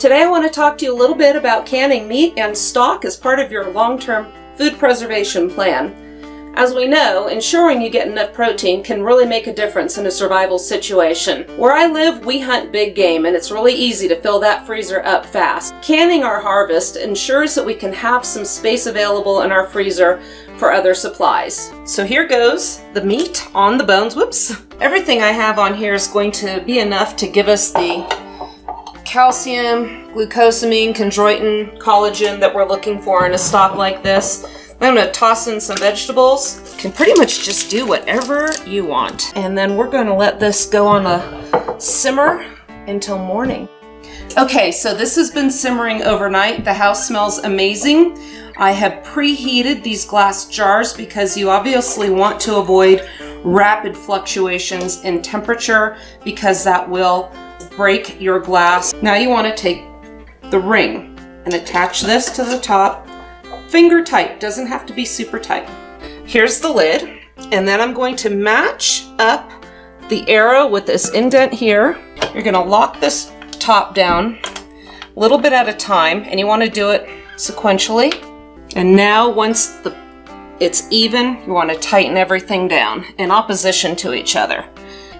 Today I want to talk to you a little bit about canning meat and stock as part of your long-term food preservation plan. As we know, ensuring you get enough protein can really make a difference in a survival situation. Where I live, we hunt big game, and it's really easy to fill that freezer up fast. Canning our harvest ensures that we can have some space available in our freezer for other supplies. So here goes the meat on the bones. Whoops. Everything I have on here is going to be enough to give us the calcium, glucosamine, chondroitin, collagen that we're looking for in a stock like this. I'm going to toss in some vegetables. You can pretty much just do whatever you want. And then we're going to let this go on a simmer until morning. Okay, so this has been simmering overnight. The house smells amazing. I have preheated these glass jars because you obviously want to avoid rapid fluctuations in temperature because that will break your glass. Now you want to take the ring and attach this to the top. Finger tight, doesn't have to be super tight. Here's the lid, and then I'm going to match up the arrow with this indent here. You're going to lock this top down a little bit at a time, and you want to do it sequentially. And now once it's even, you want to tighten everything down in opposition to each other.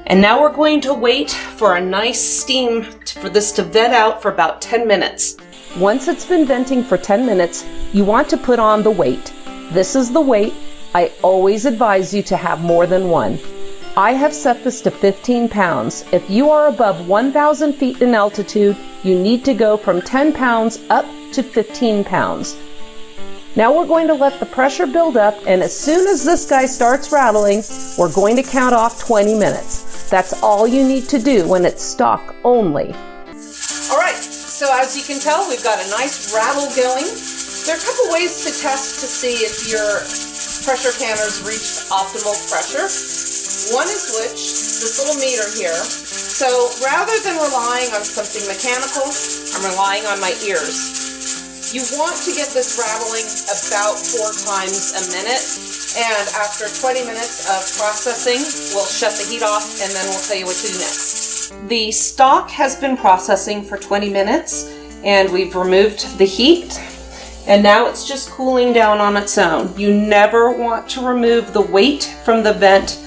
And now we're going to wait for a nice steam for this to vent out for about 10 minutes. Once it's been venting for 10 minutes, you want to put on the weight. This is the weight. I always advise you to have more than one. I have set this to 15 pounds. If you are above 1,000 feet in altitude, you need to go from 10 pounds up to 15 pounds. Now we're going to let the pressure build up, and as soon as this guy starts rattling, we're going to count off 20 minutes. That's all you need to do when it's stock only. All right. So as you can tell, we've got a nice rattle going. There are a couple ways to test to see if your pressure canner's reached optimal pressure. One is this little meter here. So rather than relying on something mechanical, I'm relying on my ears. You want to get this rattling about 4 times a minute. And after 20 minutes of processing, we'll shut the heat off and then we'll tell you what to do next. The stock has been processing for 20 minutes and we've removed the heat, and now it's just cooling down on its own. You never want to remove the weight from the vent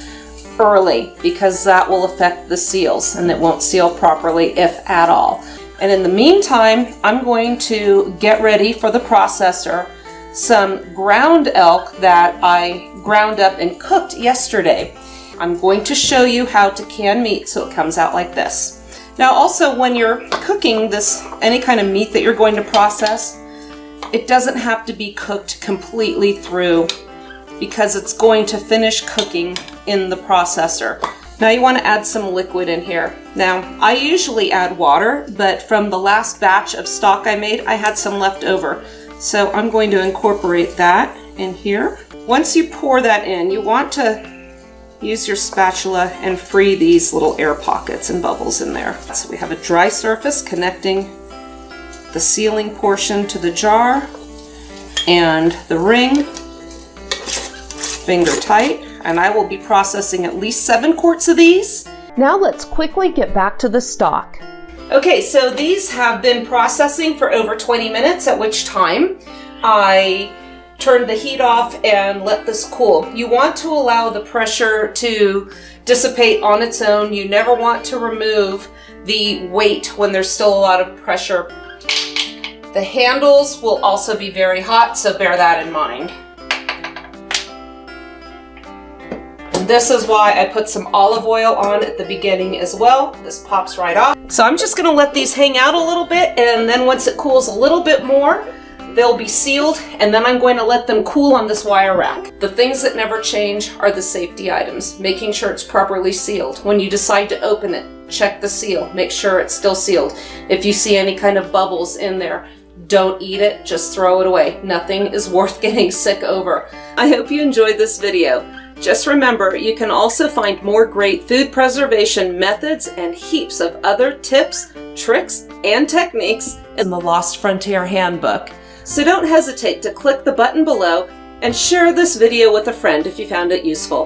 early because that will affect the seals and it won't seal properly, if at all. And in the meantime, I'm going to get ready for the processor some ground elk that I ground up and cooked yesterday. I'm going to show you how to can meat so it comes out like this. Now also, when you're cooking any kind of meat that you're going to process, it doesn't have to be cooked completely through because it's going to finish cooking in the processor. Now you want to add some liquid in here. Now I usually add water, but from the last batch of stock I made, I had some left over. So I'm going to incorporate that in here. Once you pour that in, you want to use your spatula and free these little air pockets and bubbles in there. So we have a dry surface connecting the sealing portion to the jar and the ring, finger tight, and I will be processing at least 7 quarts of these. Now let's quickly get back to the stock. Okay, so these have been processing for over 20 minutes, at which time I turned the heat off and let this cool. You want to allow the pressure to dissipate on its own. You never want to remove the weight when there's still a lot of pressure. The handles will also be very hot, so bear that in mind. And this is why I put some olive oil on at the beginning as well. This pops right off. So I'm just gonna let these hang out a little bit, and then once it cools a little bit more, they'll be sealed, and then I'm going to let them cool on this wire rack. The things that never change are the safety items, making sure it's properly sealed. When you decide to open it, check the seal, make sure it's still sealed. If you see any kind of bubbles in there, don't eat it, just throw it away. Nothing is worth getting sick over. I hope you enjoyed this video. Just remember, you can also find more great food preservation methods and heaps of other tips, tricks, and techniques in the Lost Frontier Handbook. So don't hesitate to click the button below and share this video with a friend if you found it useful.